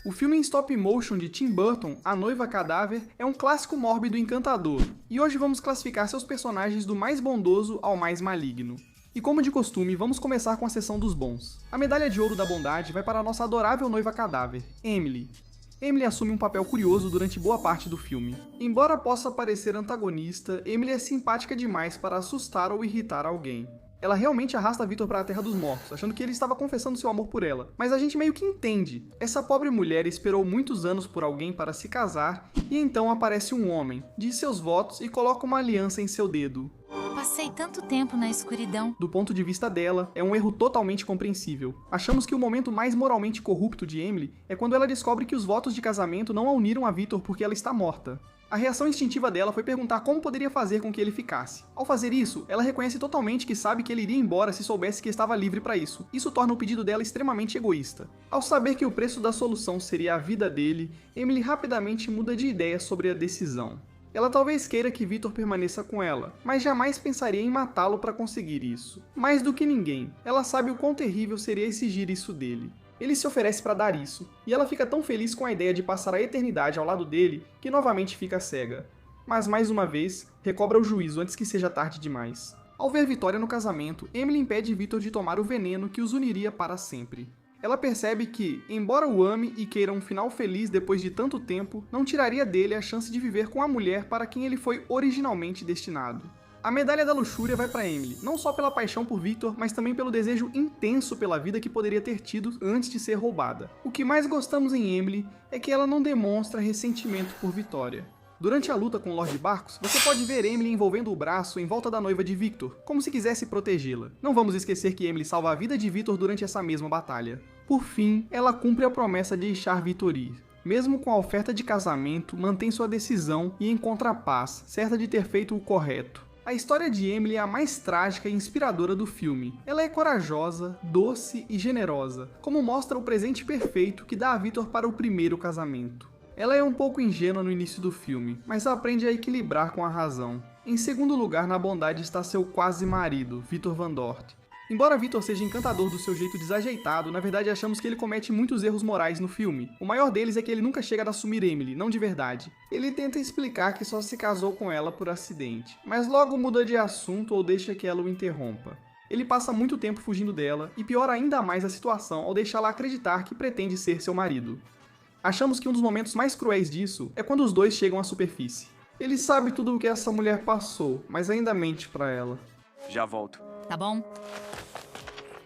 O filme em stop motion de Tim Burton, A Noiva Cadáver, é um clássico mórbido e encantador, e hoje vamos classificar seus personagens do mais bondoso ao mais maligno. E como de costume, vamos começar com a seção dos bons. A medalha de ouro da bondade vai para a nossa adorável noiva cadáver, Emily. Emily assume um papel curioso durante boa parte do filme. Embora possa parecer antagonista, Emily é simpática demais para assustar ou irritar alguém. Ela realmente arrasta Victor para a Terra dos Mortos, achando que ele estava confessando seu amor por ela. Mas a gente meio que entende. Essa pobre mulher esperou muitos anos por alguém para se casar, e então aparece um homem, diz seus votos e coloca uma aliança em seu dedo. Passei tanto tempo na escuridão. Do ponto de vista dela, é um erro totalmente compreensível. Achamos que o momento mais moralmente corrupto de Emily é quando ela descobre que os votos de casamento não a uniram a Victor porque ela está morta. A reação instintiva dela foi perguntar como poderia fazer com que ele ficasse. Ao fazer isso, ela reconhece totalmente que sabe que ele iria embora se soubesse que estava livre para isso. Isso torna o pedido dela extremamente egoísta. Ao saber que o preço da solução seria a vida dele, Emily rapidamente muda de ideia sobre a decisão. Ela talvez queira que Victor permaneça com ela, mas jamais pensaria em matá-lo para conseguir isso. Mais do que ninguém, ela sabe o quão terrível seria exigir isso dele. Ele se oferece para dar isso, e ela fica tão feliz com a ideia de passar a eternidade ao lado dele que novamente fica cega. Mas mais uma vez, recobra o juízo antes que seja tarde demais. Ao ver Vitória no casamento, Emily impede Victor de tomar o veneno que os uniria para sempre. Ela percebe que, embora o ame e queira um final feliz depois de tanto tempo, não tiraria dele a chance de viver com a mulher para quem ele foi originalmente destinado. A medalha da luxúria vai para Emily, não só pela paixão por Victor, mas também pelo desejo intenso pela vida que poderia ter tido antes de ser roubada. O que mais gostamos em Emily é que ela não demonstra ressentimento por Vitória. Durante a luta com Lord Barcos, você pode ver Emily envolvendo o braço em volta da noiva de Victor, como se quisesse protegê-la. Não vamos esquecer que Emily salva a vida de Victor durante essa mesma batalha. Por fim, ela cumpre a promessa de deixar Victor ir. Mesmo com a oferta de casamento, mantém sua decisão e encontra a paz, certa de ter feito o correto. A história de Emily é a mais trágica e inspiradora do filme. Ela é corajosa, doce e generosa, como mostra o presente perfeito que dá a Victor para o primeiro casamento. Ela é um pouco ingênua no início do filme, mas aprende a equilibrar com a razão. Em segundo lugar na bondade está seu quase marido, Victor Van Dort. Embora Victor seja encantador do seu jeito desajeitado, na verdade achamos que ele comete muitos erros morais no filme. O maior deles é que ele nunca chega a assumir Emily, não de verdade. Ele tenta explicar que só se casou com ela por acidente, mas logo muda de assunto ou deixa que ela o interrompa. Ele passa muito tempo fugindo dela e piora ainda mais a situação ao deixá-la acreditar que pretende ser seu marido. Achamos que um dos momentos mais cruéis disso é quando os dois chegam à superfície. Ele sabe tudo o que essa mulher passou, mas ainda mente pra ela. Já volto. Tá bom?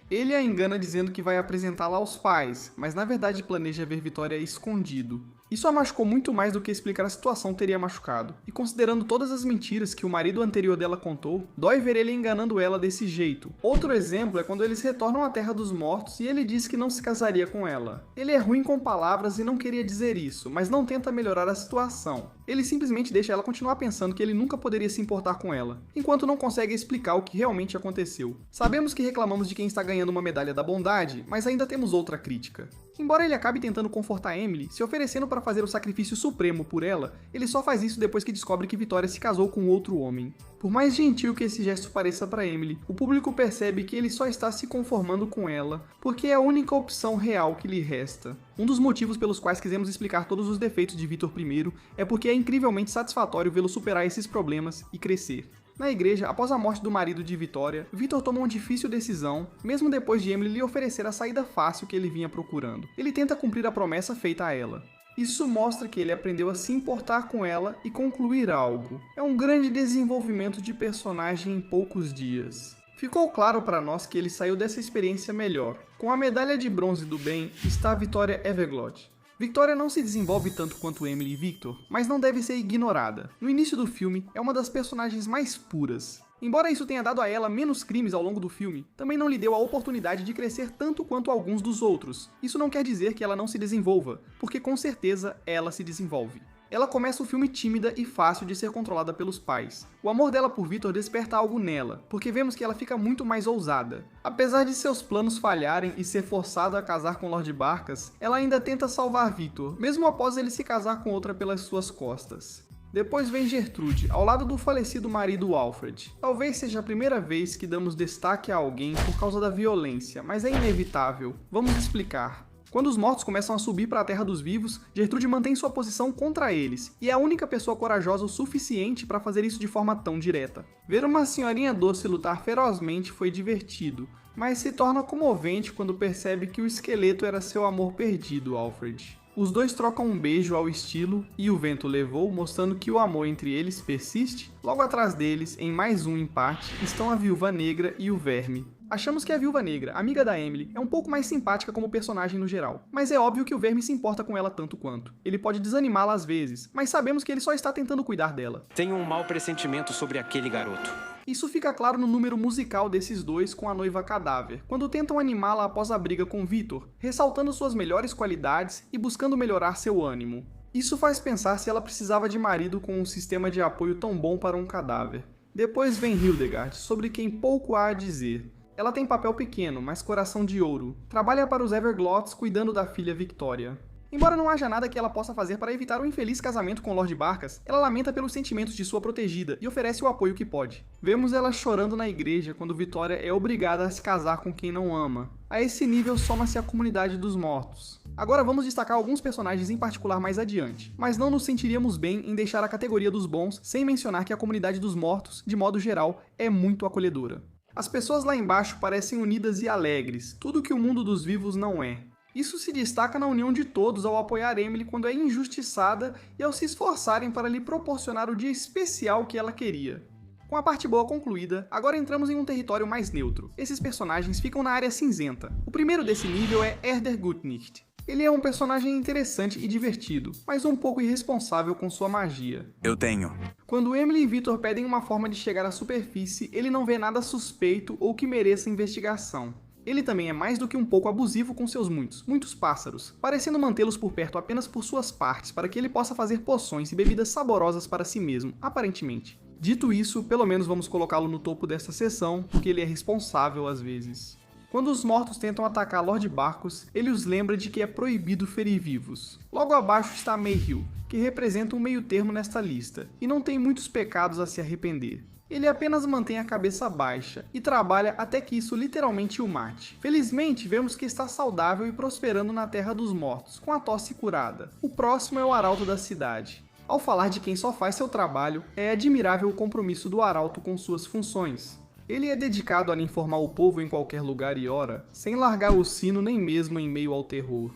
Ele a engana dizendo que vai apresentá-la aos pais, mas na verdade planeja ver Vitória escondido. Isso a machucou muito mais do que explicar a situação teria machucado. E considerando todas as mentiras que o marido anterior dela contou, dói ver ele enganando ela desse jeito. Outro exemplo é quando eles retornam à Terra dos Mortos e ele diz que não se casaria com ela. Ele é ruim com palavras e não queria dizer isso, mas não tenta melhorar a situação. Ele simplesmente deixa ela continuar pensando que ele nunca poderia se importar com ela, enquanto não consegue explicar o que realmente aconteceu. Sabemos que reclamamos de quem está ganhando uma medalha da bondade, mas ainda temos outra crítica. Embora ele acabe tentando confortar Emily, se oferecendo para fazer o sacrifício supremo por ela, ele só faz isso depois que descobre que Vitória se casou com outro homem. Por mais gentil que esse gesto pareça para Emily, o público percebe que ele só está se conformando com ela, porque é a única opção real que lhe resta. Um dos motivos pelos quais quisemos explicar todos os defeitos de Victor I é porque é incrivelmente satisfatório vê-lo superar esses problemas e crescer. Na igreja, após a morte do marido de Vitória, Victor toma uma difícil decisão, mesmo depois de Emily lhe oferecer a saída fácil que ele vinha procurando. Ele tenta cumprir a promessa feita a ela. Isso mostra que ele aprendeu a se importar com ela e concluir algo. É um grande desenvolvimento de personagem em poucos dias. Ficou claro para nós que ele saiu dessa experiência melhor. Com a medalha de bronze do bem está a Vitória Everglot. Victoria não se desenvolve tanto quanto Emily e Victor, mas não deve ser ignorada. No início do filme, é uma das personagens mais puras. Embora isso tenha dado a ela menos crimes ao longo do filme, também não lhe deu a oportunidade de crescer tanto quanto alguns dos outros. Isso não quer dizer que ela não se desenvolva, porque com certeza ela se desenvolve. Ela começa o filme tímida e fácil de ser controlada pelos pais. O amor dela por Victor desperta algo nela, porque vemos que ela fica muito mais ousada. Apesar de seus planos falharem e ser forçada a casar com Lord Barcas, ela ainda tenta salvar Victor, mesmo após ele se casar com outra pelas suas costas. Depois vem Gertrude, ao lado do falecido marido Alfred. Talvez seja a primeira vez que damos destaque a alguém por causa da violência, mas é inevitável. Vamos explicar. Quando os mortos começam a subir para a Terra dos Vivos, Gertrude mantém sua posição contra eles, e é a única pessoa corajosa o suficiente para fazer isso de forma tão direta. Ver uma senhorinha doce lutar ferozmente foi divertido, mas se torna comovente quando percebe que o esqueleto era seu amor perdido, Alfred. Os dois trocam um beijo ao estilo E o Vento Levou, mostrando que o amor entre eles persiste. Logo atrás deles, em mais um empate, estão a Viúva Negra e o Verme. Achamos que a Viúva Negra, amiga da Emily, é um pouco mais simpática como personagem no geral, mas é óbvio que o Verme se importa com ela tanto quanto. Ele pode desanimá-la às vezes, mas sabemos que ele só está tentando cuidar dela. Tenho um mau pressentimento sobre aquele garoto. Isso fica claro no número musical desses dois com a noiva cadáver, quando tentam animá-la após a briga com Victor, ressaltando suas melhores qualidades e buscando melhorar seu ânimo. Isso faz pensar se ela precisava de marido com um sistema de apoio tão bom para um cadáver. Depois vem Hildegard, sobre quem pouco há a dizer. Ela tem papel pequeno, mas coração de ouro. Trabalha para os Everglots cuidando da filha Victoria. Embora não haja nada que ela possa fazer para evitar o infeliz casamento com Lord Barcas, ela lamenta pelos sentimentos de sua protegida e oferece o apoio que pode. Vemos ela chorando na igreja quando Victoria é obrigada a se casar com quem não ama. A esse nível soma-se a comunidade dos mortos. Agora vamos destacar alguns personagens em particular mais adiante, mas não nos sentiríamos bem em deixar a categoria dos bons sem mencionar que a comunidade dos mortos, de modo geral, é muito acolhedora. As pessoas lá embaixo parecem unidas e alegres, tudo que o mundo dos vivos não é. Isso se destaca na união de todos ao apoiar Emily quando é injustiçada e ao se esforçarem para lhe proporcionar o dia especial que ela queria. Com a parte boa concluída, agora entramos em um território mais neutro. Esses personagens ficam na área cinzenta. O primeiro desse nível é Herder Gutnicht. Ele é um personagem interessante e divertido, mas um pouco irresponsável com sua magia. Eu tenho. Quando Emily e Victor pedem uma forma de chegar à superfície, ele não vê nada suspeito ou que mereça investigação. Ele também é mais do que um pouco abusivo com seus muitos pássaros, parecendo mantê-los por perto apenas por suas partes para que ele possa fazer poções e bebidas saborosas para si mesmo, aparentemente. Dito isso, pelo menos vamos colocá-lo no topo desta seção, porque ele é responsável às vezes. Quando os mortos tentam atacar Lord Barcos, ele os lembra de que é proibido ferir vivos. Logo abaixo está Mayhew, que representa um meio termo nesta lista, e não tem muitos pecados a se arrepender. Ele apenas mantém a cabeça baixa, e trabalha até que isso literalmente o mate. Felizmente, vemos que está saudável e prosperando na Terra dos Mortos, com a tosse curada. O próximo é o Arauto da Cidade. Ao falar de quem só faz seu trabalho, é admirável o compromisso do Arauto com suas funções. Ele é dedicado a informar o povo em qualquer lugar e hora, sem largar o sino nem mesmo em meio ao terror.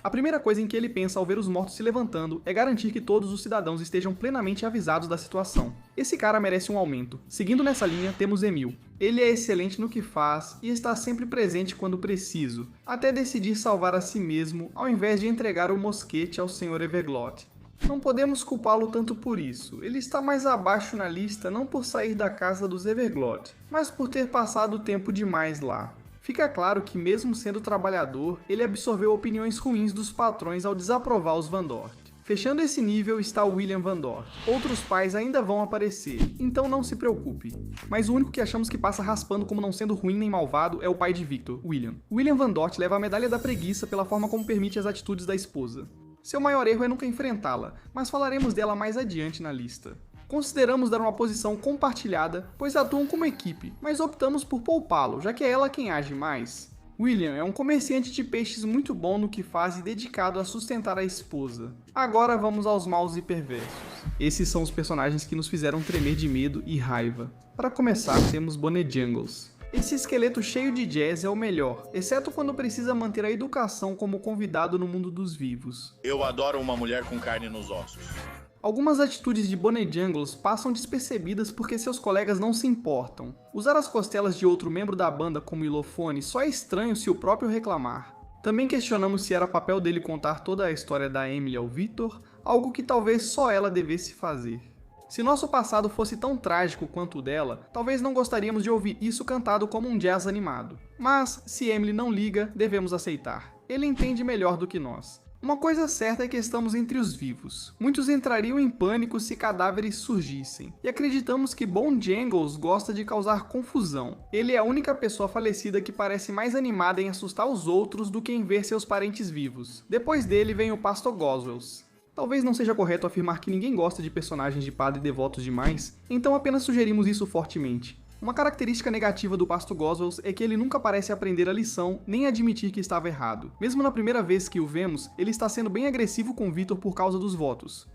A primeira coisa em que ele pensa ao ver os mortos se levantando é garantir que todos os cidadãos estejam plenamente avisados da situação. Esse cara merece um aumento. Seguindo nessa linha, temos Emil. Ele é excelente no que faz e está sempre presente quando preciso, até decidir salvar a si mesmo ao invés de entregar o mosquete ao Sr. Everglot. Não podemos culpá-lo tanto por isso, ele está mais abaixo na lista não por sair da casa dos Everglot, mas por ter passado tempo demais lá. Fica claro que mesmo sendo trabalhador, ele absorveu opiniões ruins dos patrões ao desaprovar os Van Dort. Fechando esse nível está o William Van Dort. Outros pais ainda vão aparecer, então não se preocupe. Mas o único que achamos que passa raspando como não sendo ruim nem malvado é o pai de Victor, William. William Van Dort leva a medalha da preguiça pela forma como permite as atitudes da esposa. Seu maior erro é nunca enfrentá-la, mas falaremos dela mais adiante na lista. Consideramos dar uma posição compartilhada, pois atuam como equipe, mas optamos por poupá-lo, já que é ela quem age mais. William é um comerciante de peixes muito bom no que faz e dedicado a sustentar a esposa. Agora vamos aos maus e perversos. Esses são os personagens que nos fizeram tremer de medo e raiva. Para começar, temos Bonnet Jungles. Esse esqueleto cheio de jazz é o melhor, exceto quando precisa manter a educação como convidado no mundo dos vivos. Eu adoro uma mulher com carne nos ossos. Algumas atitudes de Bonnet Jungles passam despercebidas porque seus colegas não se importam. Usar as costelas de outro membro da banda como ilofone só é estranho se o próprio reclamar. Também questionamos se era papel dele contar toda a história da Emily ao Victor, algo que talvez só ela devesse fazer. Se nosso passado fosse tão trágico quanto o dela, talvez não gostaríamos de ouvir isso cantado como um jazz animado. Mas, se Emily não liga, devemos aceitar. Ele entende melhor do que nós. Uma coisa certa é que estamos entre os vivos. Muitos entrariam em pânico se cadáveres surgissem. E acreditamos que Bon Jangles gosta de causar confusão. Ele é a única pessoa falecida que parece mais animada em assustar os outros do que em ver seus parentes vivos. Depois dele vem o Pastor Goswells. Talvez não seja correto afirmar que ninguém gosta de personagens de padre devotos demais, então apenas sugerimos isso fortemente. Uma característica negativa do Pastor Goswell é que ele nunca parece aprender a lição, nem admitir que estava errado. Mesmo na primeira vez que o vemos, ele está sendo bem agressivo com Victor por causa dos votos.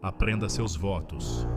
Aprenda seus votos.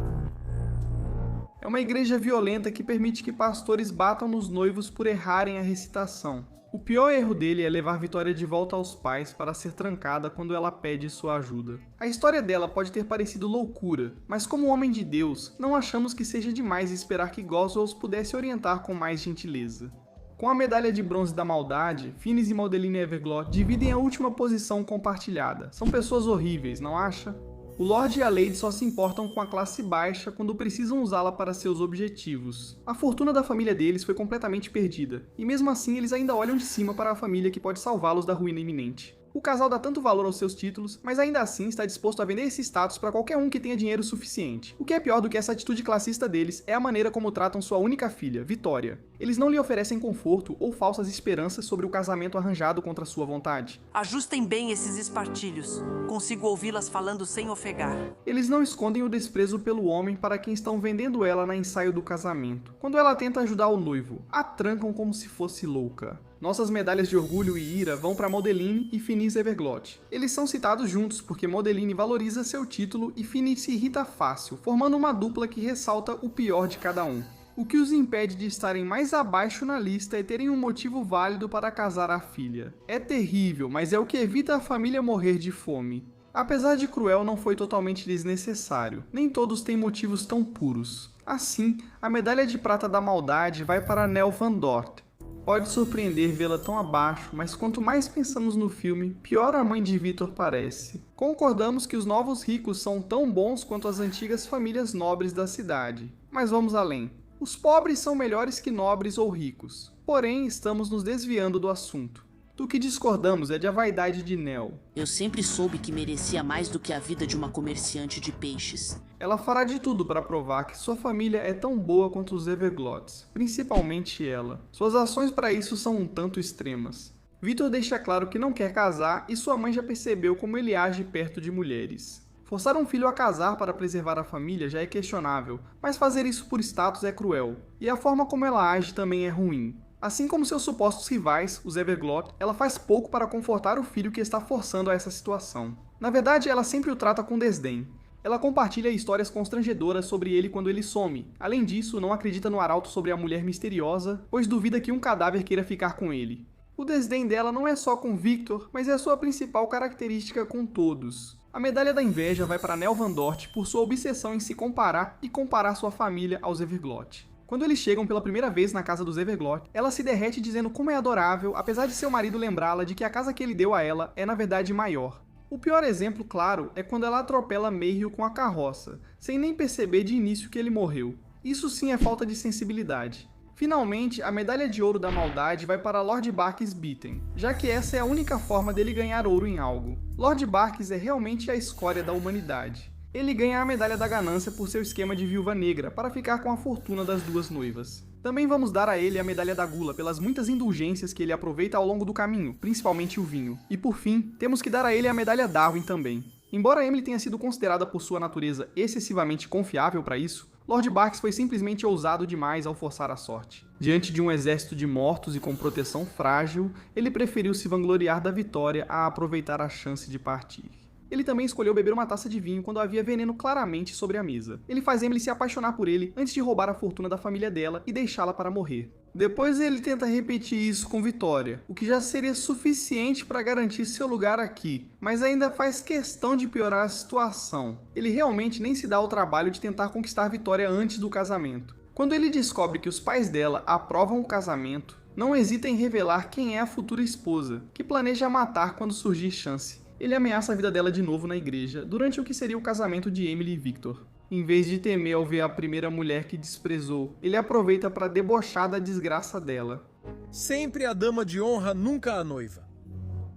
É uma igreja violenta que permite que pastores batam nos noivos por errarem a recitação. O pior erro dele é levar Vitória de volta aos pais para ser trancada quando ela pede sua ajuda. A história dela pode ter parecido loucura, mas como homem de Deus, não achamos que seja demais esperar que Goswell pudesse orientar com mais gentileza. Com a medalha de bronze da maldade, Finis e Madeline Everglot dividem a última posição compartilhada. São pessoas horríveis, não acha? O Lorde e a Lady só se importam com a classe baixa quando precisam usá-la para seus objetivos. A fortuna da família deles foi completamente perdida, e mesmo assim eles ainda olham de cima para a família que pode salvá-los da ruína iminente. O casal dá tanto valor aos seus títulos, mas ainda assim está disposto a vender esse status para qualquer um que tenha dinheiro suficiente. O que é pior do que essa atitude classista deles é a maneira como tratam sua única filha, Vitória. Eles não lhe oferecem conforto ou falsas esperanças sobre o casamento arranjado contra sua vontade. Ajustem bem esses espartilhos. Consigo ouvi-las falando sem ofegar. Eles não escondem o desprezo pelo homem para quem estão vendendo ela na ensaio do casamento. Quando ela tenta ajudar o noivo, a trancam como se fosse louca. Nossas medalhas de orgulho e ira vão para Madeline e Finis Everglot. Eles são citados juntos porque Madeline valoriza seu título e Finis se irrita fácil, formando uma dupla que ressalta o pior de cada um. O que os impede de estarem mais abaixo na lista é terem um motivo válido para casar a filha. É terrível, mas é o que evita a família morrer de fome. Apesar de cruel, não foi totalmente desnecessário. Nem todos têm motivos tão puros. Assim, a medalha de prata da maldade vai para Nell Van Dort. Pode surpreender vê-la tão abaixo, mas quanto mais pensamos no filme, pior a mãe de Victor parece. Concordamos que os novos ricos são tão bons quanto as antigas famílias nobres da cidade. Mas vamos além. Os pobres são melhores que nobres ou ricos. Porém, estamos nos desviando do assunto. Do que discordamos é de a vaidade de Nell. Eu sempre soube que merecia mais do que a vida de uma comerciante de peixes. Ela fará de tudo para provar que sua família é tão boa quanto os Everglots, principalmente ela. Suas ações para isso são um tanto extremas. Victor deixa claro que não quer casar e sua mãe já percebeu como ele age perto de mulheres. Forçar um filho a casar para preservar a família já é questionável, mas fazer isso por status é cruel. E a forma como ela age também é ruim. Assim como seus supostos rivais, os Everglot, ela faz pouco para confortar o filho que está forçando a essa situação. Na verdade, ela sempre o trata com desdém. Ela compartilha histórias constrangedoras sobre ele quando ele some. Além disso, não acredita no arauto sobre a mulher misteriosa, pois duvida que um cadáver queira ficar com ele. O desdém dela não é só com Victor, mas é sua principal característica com todos. A medalha da inveja vai para Nell Van Dort por sua obsessão em se comparar e comparar sua família aos Everglot. Quando eles chegam pela primeira vez na casa dos Everglot, ela se derrete dizendo como é adorável, apesar de seu marido lembrá-la de que a casa que ele deu a ela é na verdade maior. O pior exemplo, claro, é quando ela atropela Mayhew com a carroça, sem nem perceber de início que ele morreu. Isso sim é falta de sensibilidade. Finalmente, a medalha de ouro da maldade vai para Lord Barkis Beaten, já que essa é a única forma dele ganhar ouro em algo. Lord Barkis é realmente a escória da humanidade. Ele ganha a medalha da ganância por seu esquema de viúva negra para ficar com a fortuna das duas noivas. Também vamos dar a ele a medalha da gula pelas muitas indulgências que ele aproveita ao longo do caminho, principalmente o vinho. E por fim, temos que dar a ele a medalha Darwin também. Embora Emily tenha sido considerada por sua natureza excessivamente confiável para isso, Lord Barkis foi simplesmente ousado demais ao forçar a sorte. Diante de um exército de mortos e com proteção frágil, ele preferiu se vangloriar da vitória a aproveitar a chance de partir. Ele também escolheu beber uma taça de vinho quando havia veneno claramente sobre a mesa. Ele faz Emily se apaixonar por ele antes de roubar a fortuna da família dela e deixá-la para morrer. Depois ele tenta repetir isso com Vitória, o que já seria suficiente para garantir seu lugar aqui, mas ainda faz questão de piorar a situação. Ele realmente nem se dá ao trabalho de tentar conquistar Vitória antes do casamento. Quando ele descobre que os pais dela aprovam o casamento, não hesita em revelar quem é a futura esposa, que planeja matar quando surgir chance. Ele ameaça a vida dela de novo na igreja, durante o que seria o casamento de Emily e Victor. Em vez de temer ao ver a primeira mulher que desprezou, ele aproveita para debochar da desgraça dela. Sempre a dama de honra, nunca a noiva.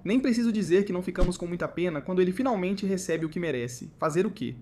Nem preciso dizer que não ficamos com muita pena quando ele finalmente recebe o que merece. Fazer o quê?